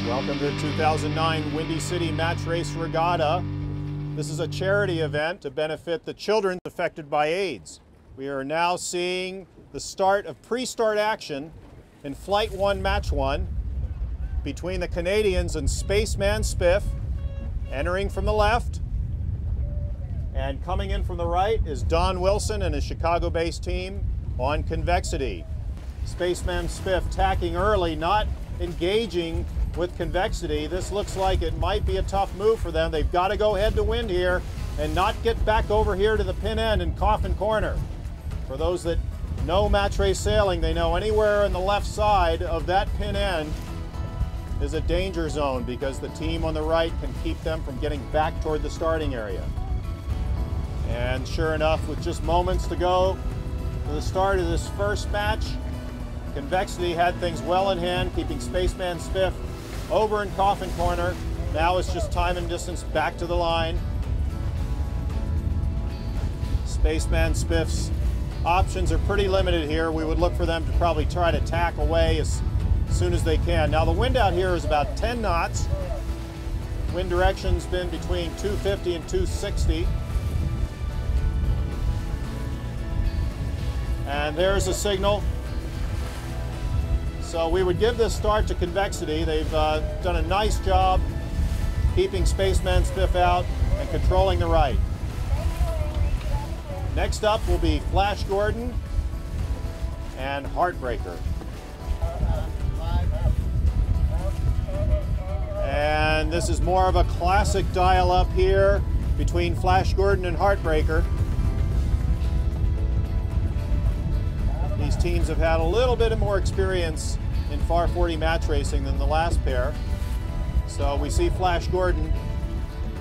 Welcome to the 2009 Windy City Match Race Regatta. This is a charity event to benefit the children affected by AIDS. We are now seeing the start of pre-start action in Flight 1, Match 1 between the Canadians and Spaceman Spiff. Entering from the left and coming in from the right is Don Wilson and his Chicago-based team on Convexity. Spaceman Spiff tacking early, not engaging with Convexity. This looks like it might be a tough move for them. They've got to go head to wind here and not get back over here to the pin end in Coffin Corner. For those that know match race sailing, they know anywhere on the left side of that pin end is a danger zone because the team on the right can keep them from getting back toward the starting area. And sure enough, with just moments to go to the start of this first match, Convexity had things well in hand, keeping Spaceman Spiff over in Coffin Corner. Now it's just time and distance back to the line. Spaceman Spiff's options are pretty limited here. We would look for them to probably try to tack away as soon as they can. Now the wind out here is about 10 knots. Wind direction's been between 250 and 260. And there's a signal. So we would give this start to Convexity. They've done a nice job keeping Spaceman Spiff out and controlling the right. Next up will be Flash Gordon and Heartbreaker. And this is more of a classic dial-up here between Flash Gordon and Heartbreaker. These teams have had a little bit more experience in Far 40 match racing than the last pair. So we see Flash Gordon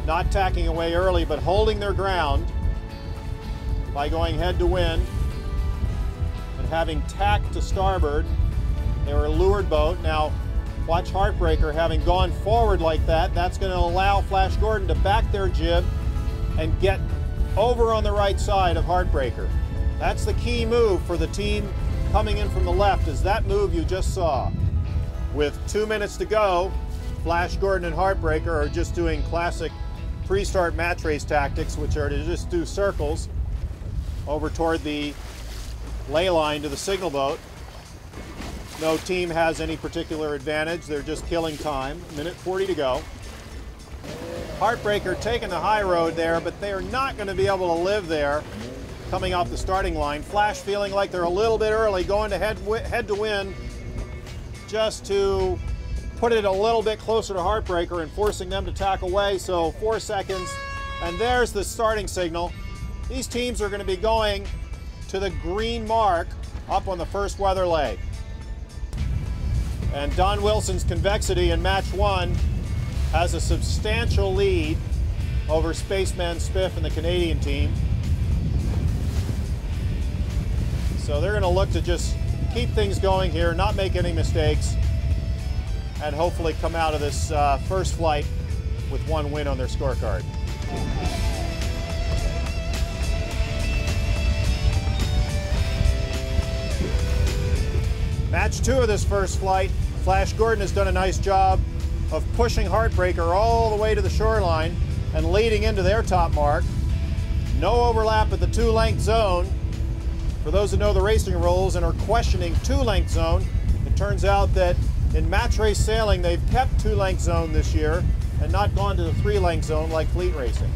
not tacking away early, but holding their ground by going head to wind and having tacked to starboard. They were a leeward boat. Now watch Heartbreaker having gone forward like that. That's going to allow Flash Gordon to back their jib and get over on the right side of Heartbreaker. That's the key move for the team coming in from the left, is that move you just saw. With 2 minutes to go, Flash Gordon and Heartbreaker are just doing classic pre-start match race tactics, which are to just do circles over toward the ley line to the signal boat. No team has any particular advantage. They're just killing time. Minute 40 to go. Heartbreaker taking the high road there, but they are not going to be able to live there coming off the starting line. Flash feeling like they're a little bit early, going to head to wind just to put it a little bit closer to Heartbreaker and forcing them to tack away. So 4 seconds, and there's the starting signal. These teams are going to be going to the green mark up on the first weather leg. And Don Wilson's Convexity in match 1 has a substantial lead over Spaceman Spiff and the Canadian team. So they're going to look to just keep things going here, not make any mistakes, and hopefully come out of this first flight with 1 win on their scorecard. Match 2 of this first flight, Flash Gordon has done a nice job of pushing Heartbreaker all the way to the shoreline and leading into their top mark. No overlap at the 2-length zone. For those who know the racing rules and are questioning 2-length zone, it turns out that in match race sailing they've kept 2-length zone this year and not gone to the 3-length zone like fleet racing.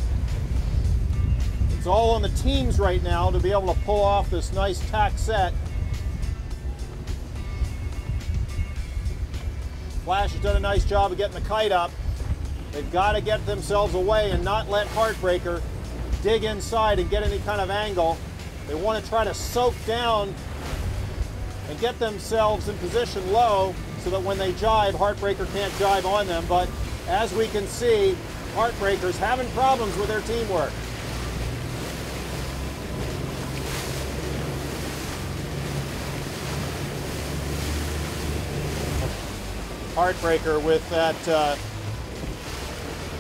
It's all on the teams right now to be able to pull off this nice tack set. Flash has done a nice job of getting the kite up. They've got to get themselves away and not let Heartbreaker dig inside and get any kind of angle. They want to try to soak down and get themselves in position low so that when they jibe, Heartbreaker can't jibe on them. But as we can see, Heartbreaker's having problems with their teamwork. Heartbreaker with that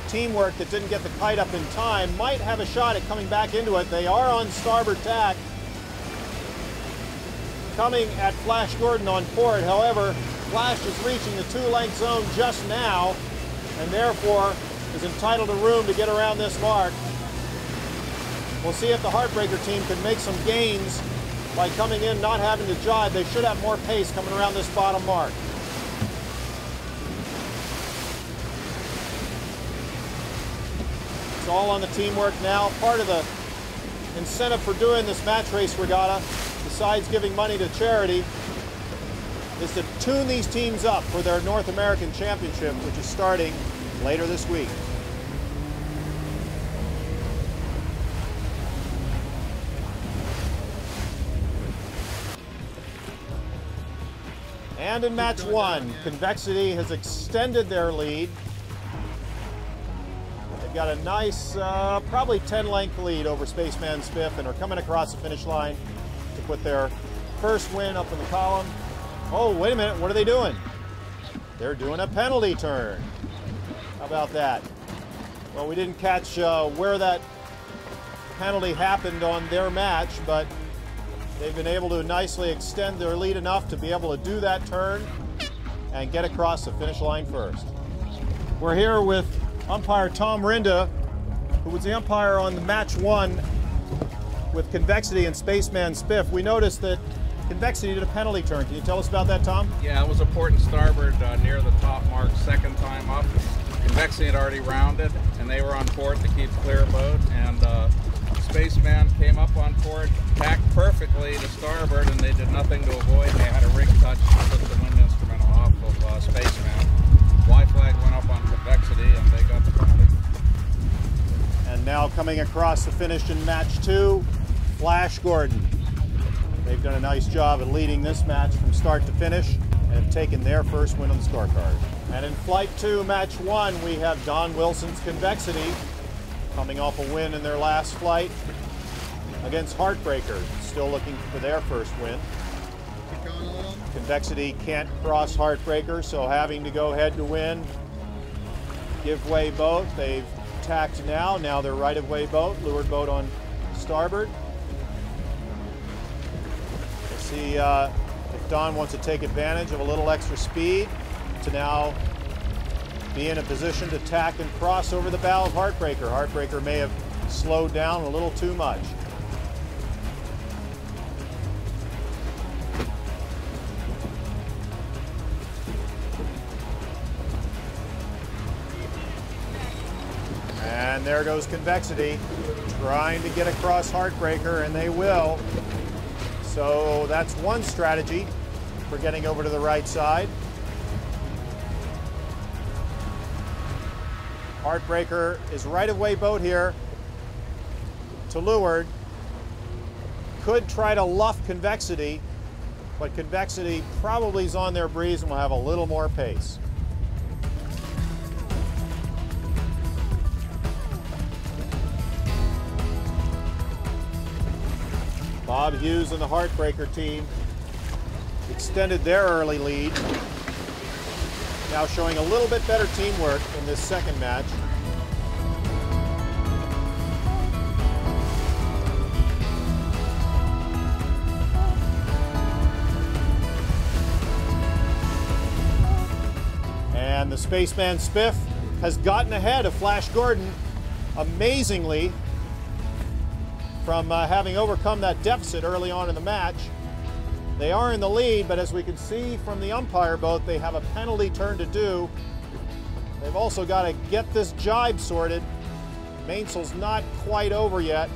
teamwork that didn't get the kite up in time might have a shot at coming back into it. They are on starboard tack, coming at Flash Gordon on port. However, Flash is reaching the 2-length zone just now, and therefore is entitled to room to get around this mark. We'll see if the Heartbreaker team can make some gains by coming in, not having to jibe. They should have more pace coming around this bottom mark. It's all on the teamwork now. Part of the incentive for doing this match race regatta, besides giving money to charity, is to tune these teams up for their North American Championship, which is starting later this week. And in match one, Convexity has extended their lead. They've got a nice, probably 10-length lead over Spaceman Spiff and are coming across the finish line to put their first win up in the column. Oh, wait a minute, what are they doing? They're doing a penalty turn. How about that? Well, we didn't catch where that penalty happened on their match, but they've been able to nicely extend their lead enough to be able to do that turn and get across the finish line first. We're here with umpire Tom Rinda, who was the umpire on the match one with Convexity and Spaceman Spiff. We noticed that Convexity did a penalty turn. Can you tell us about that, Tom? Yeah, it was a port and starboard near the top mark, second time up. Convexity had already rounded, and they were on port to keep clear boat, and Spaceman came up on port, tacked perfectly to starboard, and they did nothing to avoid. They had a rig touch to put the wind instrument off of Spaceman. Y flag went up on Convexity, and they got the penalty. And now coming across the finish in match two, Flash Gordon. They've done a nice job at leading this match from start to finish and have taken their first win on the scorecard. And in flight two, match one, we have Don Wilson's Convexity coming off a win in their last flight against Heartbreaker, still looking for their first win. Convexity can't cross Heartbreaker, so having to go head to win, give way boat. They've tacked now. Now they're right of way boat, leeward boat on starboard. Let's see if Don wants to take advantage of a little extra speed to now be in a position to tack and cross over the bow of Heartbreaker. Heartbreaker may have slowed down a little too much. And there goes Convexity trying to get across Heartbreaker, and they will. So that's one strategy for getting over to the right side. Heartbreaker is right of way boat here to leeward. Could try to luff Convexity, but Convexity probably is on their breeze and will have a little more pace. Bob Hughes and the Heartbreaker team extended their early lead. Now showing a little bit better teamwork in this second match. And the Spaceman Spiff has gotten ahead of Flash Gordon amazingly from having overcome that deficit early on in the match. They are in the lead, but as we can see from the umpire boat, they have a penalty turn to do. They've also got to get this jibe sorted. Mainsail's not quite over yet.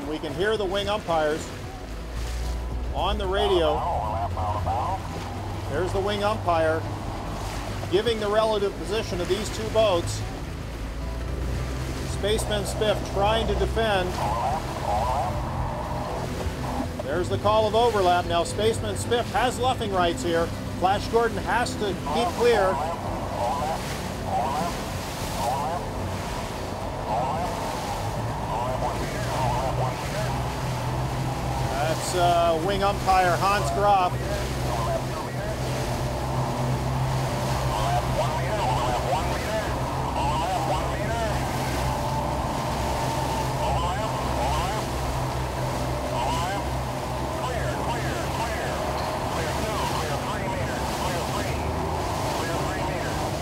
We can hear the wing umpires on the radio. There's the wing umpire giving the relative position of these two boats. Spaceman Spiff trying to defend. There's the call of overlap. Now Spaceman Spiff has luffing rights here. Flash Gordon has to keep clear. That's wing umpire Hans Graf.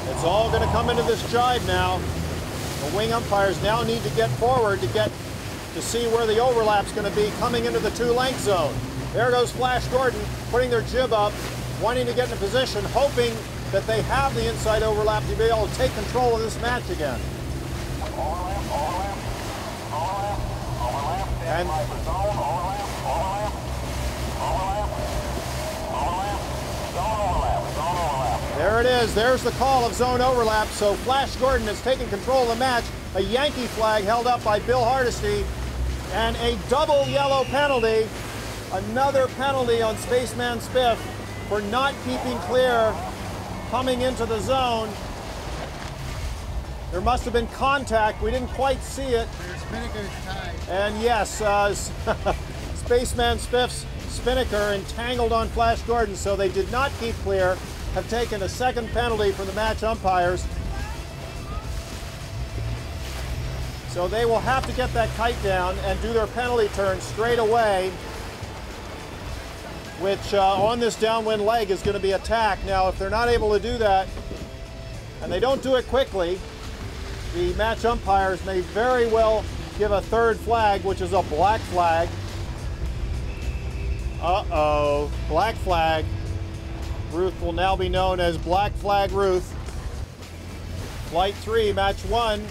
It's all going to come into this jibe now. The wing umpires now need to get forward to see where the overlap's going to be coming into the 2-length zone. There goes Flash Gordon putting their jib up, wanting to get in a position, hoping that they have the inside overlap to be able to take control of this match again. And there it is. There's the call of zone overlap. So Flash Gordon has taken control of the match. A Yankee flag held up by Bill Hardesty, and a double yellow penalty. Another penalty on Spaceman Spiff for not keeping clear coming into the zone. There must have been contact. We didn't quite see it. And yes, Spaceman Spiff's Spinnaker entangled on Flash Gordon, so they did not keep clear. Have taken a second penalty from the match umpires. So they will have to get that kite down and do their penalty turn straight away, which on this downwind leg is going to be attacked. Now, if they're not able to do that, and they don't do it quickly, the match umpires may very well give a third flag, which is a black flag. Uh-oh, black flag. Ruth will now be known as Black Flag Ruth. Flight 3, match 1.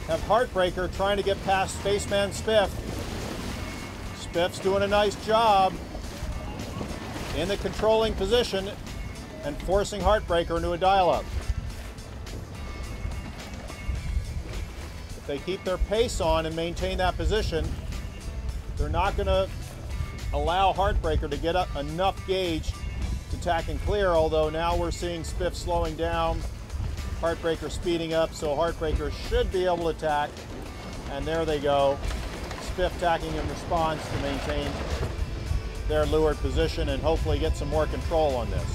Have Heartbreaker trying to get past Spaceman Spiff. Spiff's doing a nice job in the controlling position and forcing Heartbreaker into a dial-up. If they keep their pace on and maintain that position, they're not going to allow Heartbreaker to get up enough gauge to tack and clear, although now we're seeing Spiff slowing down, Heartbreaker speeding up, so Heartbreaker should be able to tack, and there they go. Spiff tacking in response to maintain their leeward position and hopefully get some more control on this.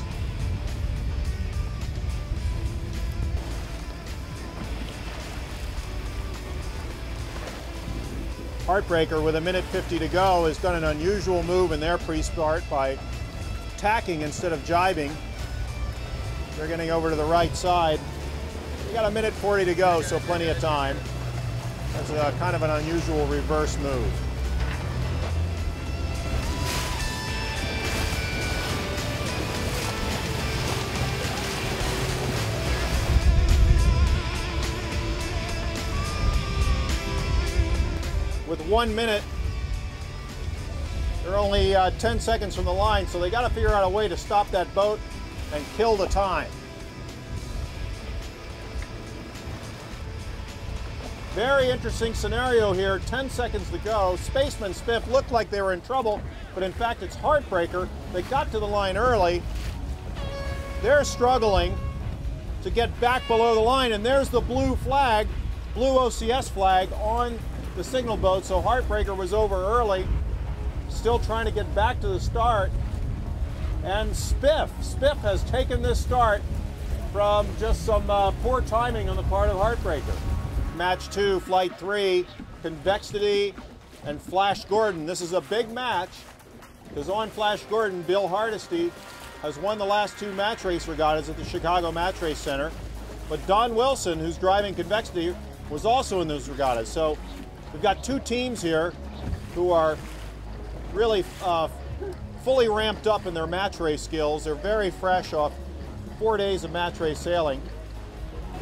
Heartbreaker, with 1:50 to go, has done an unusual move in their pre-start by tacking instead of jibing. They're getting over to the right side. We got 1:40 to go, so plenty of time. That's a kind of an unusual reverse move. With 1 minute, they're only 10 seconds from the line, so they got to figure out a way to stop that boat and kill the time. Very interesting scenario here. 10 seconds to go. Spaceman Spiff looked like they were in trouble, but in fact it's Heartbreaker. They got to the line early. They're struggling to get back below the line, and there's the blue flag, blue OCS flag on the signal boat. So Heartbreaker was over early, still trying to get back to the start. And Spiff has taken this start from just some poor timing on the part of Heartbreaker. Match 2, Flight 3, Convexity and Flash Gordon. This is a big match because on Flash Gordon, Bill Hardesty has won the last 2 match race regattas at the Chicago Match Race Center. But Don Wilson, who's driving Convexity, was also in those regattas. So we've got 2 teams here who are really fully ramped up in their match race skills. They're very fresh off 4 days of match race sailing.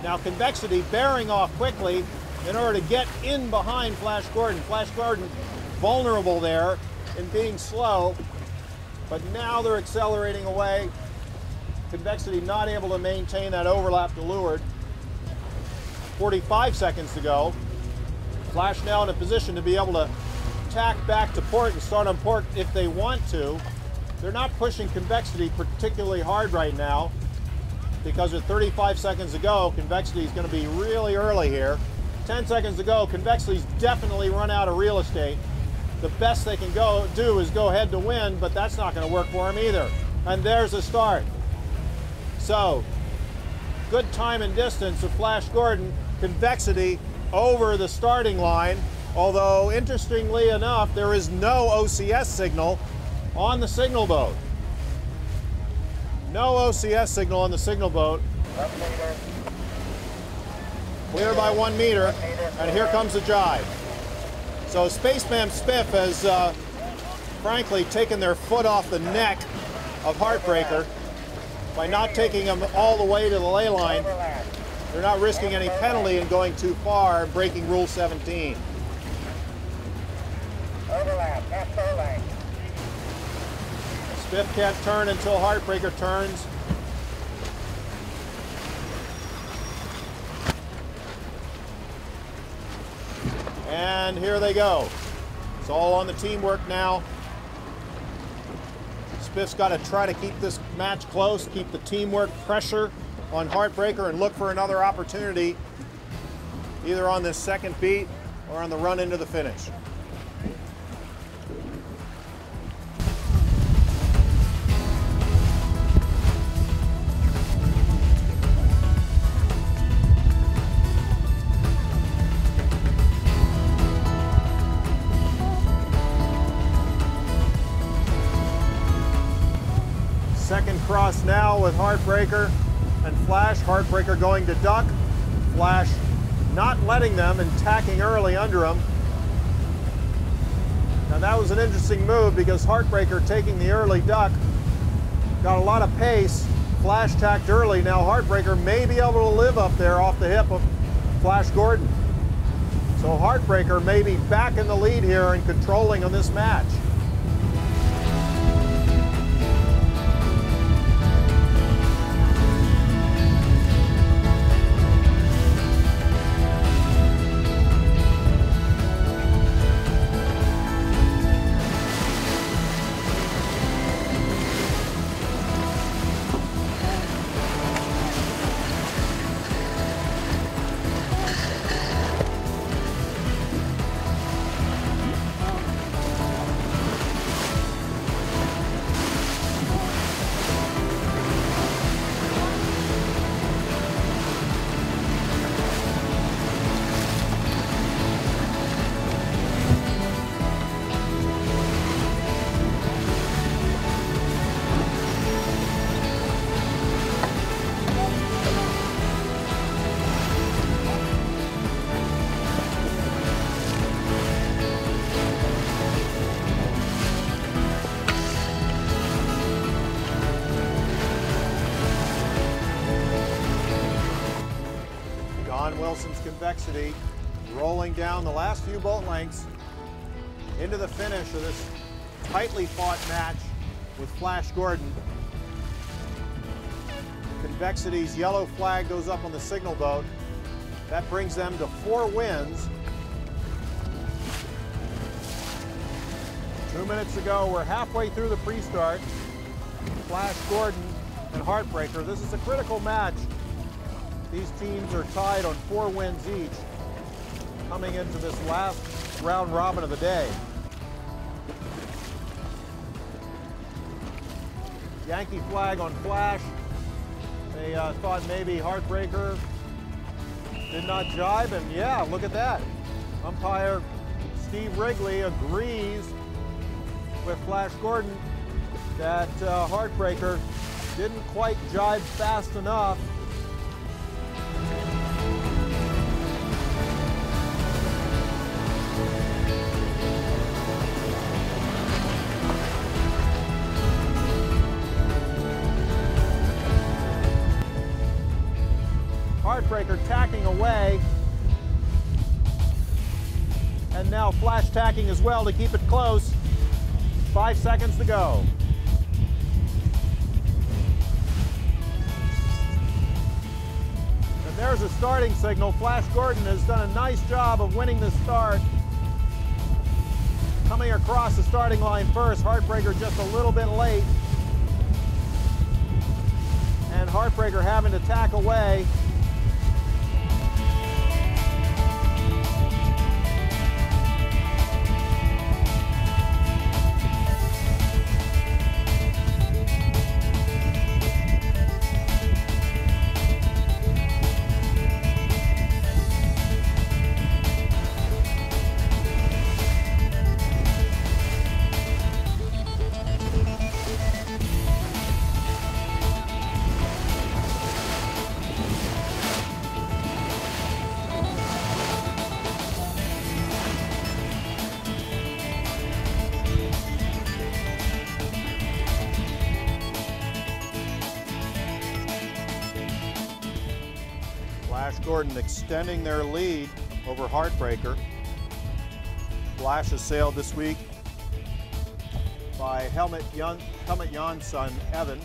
Now Convexity bearing off quickly in order to get in behind Flash Gordon. Flash Gordon vulnerable there in being slow, but now they're accelerating away. Convexity not able to maintain that overlap to leeward. 45 seconds to go. Flash now in a position to be able to tack back to port and start on port if they want to. They're not pushing Convexity particularly hard right now, because with 35 seconds to go, Convexity is going to be really early here. 10 seconds to go, Convexity's definitely run out of real estate. the best they can do is go head to win, but that's not going to work for him either. And there's a start. So, good time and distance of Flash Gordon. Convexity over the starting line, although interestingly enough, there is no OCS signal on the signal boat. No OCS signal on the signal boat. 1 meter. Clear by 1 meter, and here comes the jibe. So Spaceman Spiff has frankly taken their foot off the neck of Heartbreaker by not taking them all the way to the ley line. They're not risking any penalty in going too far and breaking Rule 17. Overlap, left four lane. Spiff can't turn until Heartbreaker turns. And here they go. It's all on the teamwork now. Spiff's got to try to keep this match close, keep the teamwork pressure on Heartbreaker, and look for another opportunity either on this second beat or on the run into the finish. Second cross now with Heartbreaker and Flash. Heartbreaker going to duck. Flash not letting them and tacking early under him. Now that was an interesting move because Heartbreaker taking the early duck got a lot of pace. Flash tacked early. Now Heartbreaker may be able to live up there off the hip of Flash Gordon. So Heartbreaker may be back in the lead here and controlling on this match. Wilson's Convexity rolling down the last few boat lengths into the finish of this tightly fought match with Flash Gordon. Convexity's yellow flag goes up on the signal boat. That brings them to 4 wins. 2 minutes ago, we're halfway through the pre-start. Flash Gordon and Heartbreaker. This is a critical match. These teams are tied on 4 wins each, coming into this last round robin of the day. Yankee flag on Flash. They thought maybe Heartbreaker did not jibe, and yeah, look at that. Umpire Steve Wrigley agrees with Flash Gordon that Heartbreaker didn't quite jibe fast enough. Heartbreaker tacking away, and now Flash tacking as well to keep it close. 5 seconds to go. And there's a starting signal. Flash Gordon has done a nice job of winning this start. Coming across the starting line first, Heartbreaker just a little bit late. And Heartbreaker having to tack away. Flash Gordon extending their lead over Heartbreaker. Flash is sailed this week by Helmut Jan's son, Evan.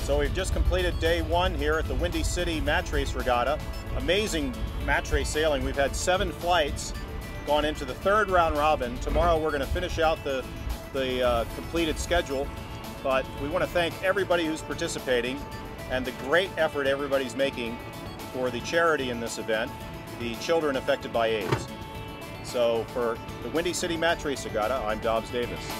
So we've just completed day one here at the Windy City Match Race Regatta. Amazing match race sailing. We've had 7 flights, gone into the 3rd round robin. Tomorrow we're going to finish out the completed schedule, but we want to thank everybody who's participating and the great effort everybody's making for the charity in this event, the children affected by AIDS. So for the Windy City Match Race Regatta, I'm Dobbs Davis.